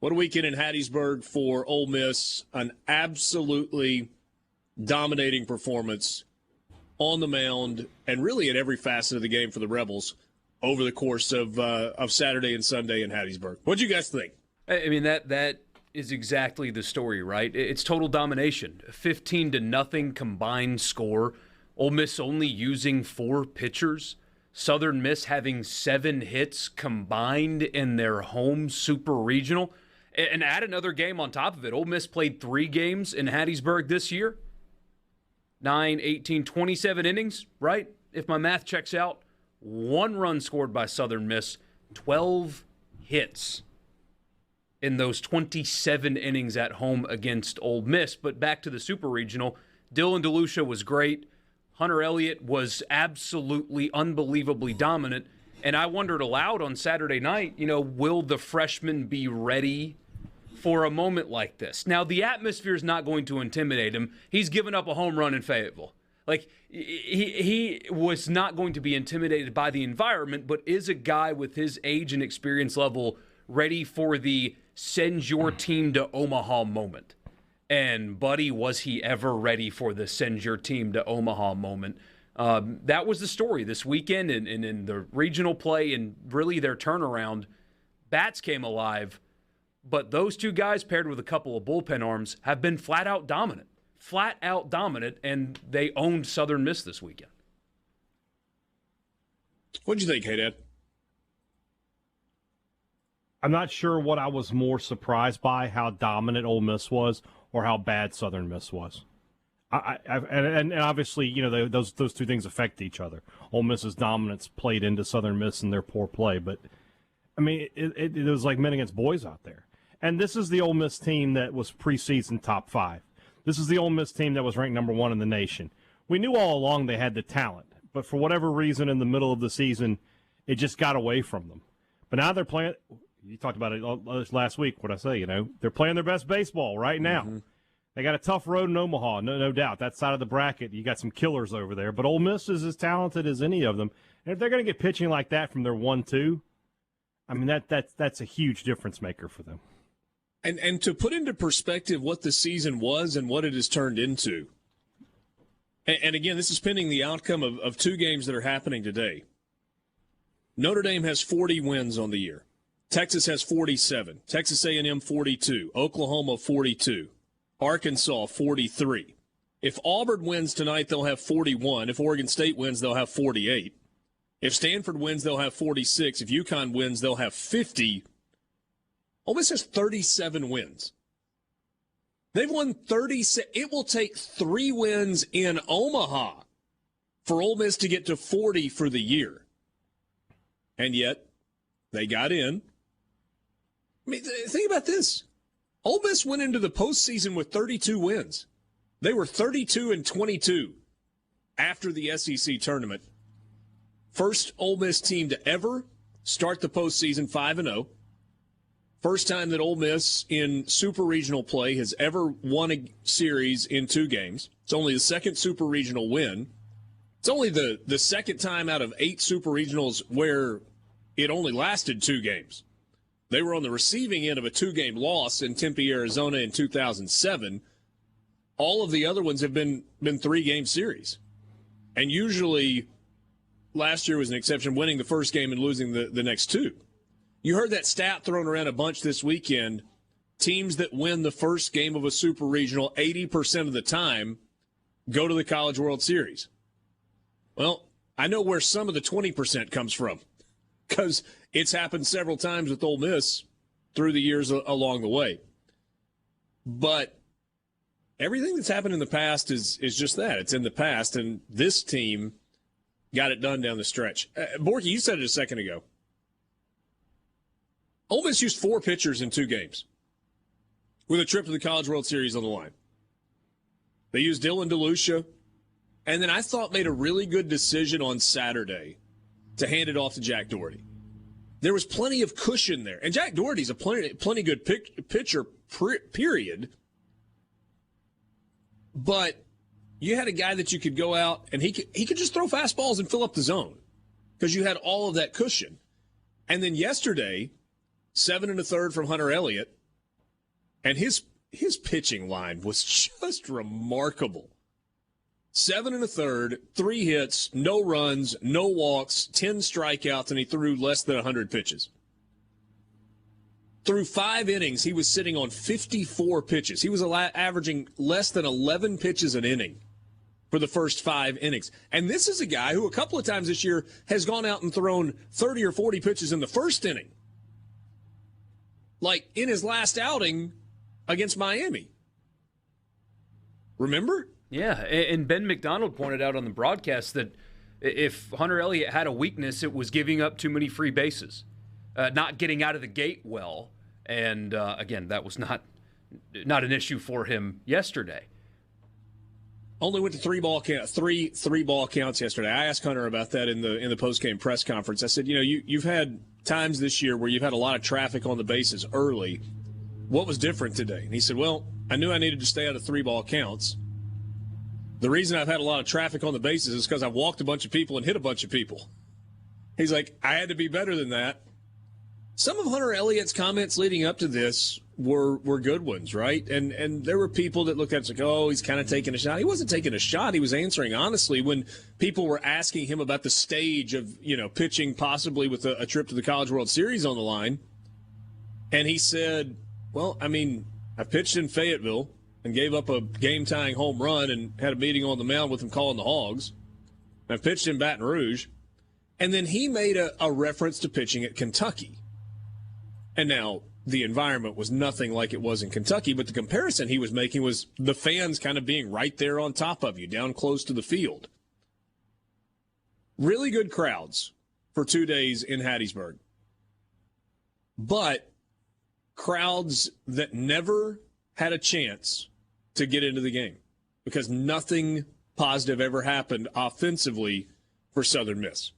What a weekend in Hattiesburg for Ole Miss. An absolutely dominating performance on the mound and really at every facet of the game for the Rebels over the course of Saturday and Sunday in Hattiesburg. What'd you guys think? I mean, that is exactly the story, right? It's total domination. 15-0 combined score. Ole Miss only using 4 pitchers. Southern Miss having 7 hits combined in their home Super Regional. And add another game on top of it. Ole Miss played 3 games in Hattiesburg this year. 9, 18, 27 innings, right? If my math checks out. 1 run scored by Southern Miss. 12 hits in those 27 innings at home against Ole Miss. But back to the Super Regional, Dylan DeLucia was great. Hunter Elliott was absolutely unbelievably dominant. And I wondered aloud on Saturday night, will the freshman be ready for a moment like this? Now, the atmosphere is not going to intimidate him. He's given up a home run in Fayetteville. He was not going to be intimidated by the environment, but is a guy with his age and experience level ready for the send your team to Omaha moment. And, buddy, was he ever ready for the send your team to Omaha moment? That was the story this weekend and in the regional play and really their turnaround. Bats came alive, but those 2 guys paired with a couple of bullpen arms have been flat out dominant, and they owned Southern Miss this weekend. What'd you think, Hey-Dad? I'm not sure what I was more surprised by, how dominant Ole Miss was or how bad Southern Miss was. And obviously, those 2 things affect each other. Ole Miss's dominance played into Southern Miss and their poor play. But, I mean, it was like men against boys out there. And this is the Ole Miss team that was preseason top 5. This is the Ole Miss team that was ranked number 1 in the nation. We knew all along they had the talent. But for whatever reason in the middle of the season, it just got away from them. But now they're playing – you talked about it last week, what I say, they're playing their best baseball right now. Mm-hmm. They got a tough road in Omaha, no doubt. That side of the bracket, you got some killers over there. But Ole Miss is as talented as any of them. And if they're going to get pitching like that from their 1-2, I mean, that's a huge difference maker for them. And to put into perspective what the season was and what it has turned into, and again, this is pending the outcome of 2 games that are happening today. Notre Dame has 40 wins on the year. Texas has 47. Texas A&M 42. Oklahoma 42. Arkansas 43. If Auburn wins tonight, they'll have 41. If Oregon State wins, they'll have 48. If Stanford wins, they'll have 46. If UConn wins, they'll have 50. Ole Miss has 37 wins. They've won 36. It will take 3 wins in Omaha for Ole Miss to get to 40 for the year. And yet, they got in. I mean, think about this. Ole Miss went into the postseason with 32 wins. They were 32-22 after the SEC tournament. First Ole Miss team to ever start the postseason 5-0. First time that Ole Miss in Super Regional play has ever won a series in 2 games. It's only the 2nd Super Regional win. It's only the second time out of 8 Super Regionals where it only lasted 2 games. They were on the receiving end of a 2-game loss in Tempe, Arizona in 2007. All of the other ones have been 3-game series. And usually, last year was an exception, winning the first game and losing the next 2. You heard that stat thrown around a bunch this weekend. Teams that win the first game of a Super Regional 80% of the time go to the College World Series. Well, I know where some of the 20% comes from, because it's happened several times with Ole Miss through the years along the way. But everything that's happened in the past is just that. It's in the past, and this team got it done down the stretch. Borky, you said it a second ago. Ole Miss used 4 pitchers in 2 games with a trip to the College World Series on the line. They used Dylan DeLucia, and then I thought made a really good decision on Saturday to hand it off to Jack Doherty. There was plenty of cushion there. And Jack Doherty's a plenty good pitcher, period. But you had a guy that you could go out, and he could just throw fastballs and fill up the zone because you had all of that cushion. And then yesterday, 7 1/3 from Hunter Elliott, And his pitching line was just remarkable. 7 1/3, 3 hits, no runs, no walks, 10 strikeouts, and he threw less than 100 pitches. Through 5 innings, he was sitting on 54 pitches. He was averaging less than 11 pitches an inning for the first 5 innings. And this is a guy who a couple of times this year has gone out and thrown 30 or 40 pitches in the first inning. Like in his last outing against Miami. Remember? Yeah, and Ben McDonald pointed out on the broadcast that if Hunter Elliott had a weakness, it was giving up too many free bases, not getting out of the gate well. And again, that was not an issue for him yesterday. Only went to three ball counts yesterday. I asked Hunter about that in the post-game press conference. I said, you've had times this year where you've had a lot of traffic on the bases early. What was different today? And he said, well, I knew I needed to stay out of 3 ball counts. The reason I've had a lot of traffic on the bases is because I've walked a bunch of people and hit a bunch of people. He's like, I had to be better than that. Some of Hunter Elliott's comments leading up to this were good ones, right? And there were people that looked at it like, oh, he's kind of taking a shot. He wasn't taking a shot. He was answering honestly when people were asking him about the stage of, pitching possibly with a trip to the College World Series on the line. And he said, well, I pitched in Fayetteville and gave up a game-tying home run and had a meeting on the mound with him calling the Hogs. I pitched in Baton Rouge. And then he made a reference to pitching at Kentucky. And now the environment was nothing like it was in Kentucky, but the comparison he was making was the fans kind of being right there on top of you, down close to the field. Really good crowds for 2 days in Hattiesburg. But crowds that never had a chance to get into the game because nothing positive ever happened offensively for Southern Miss.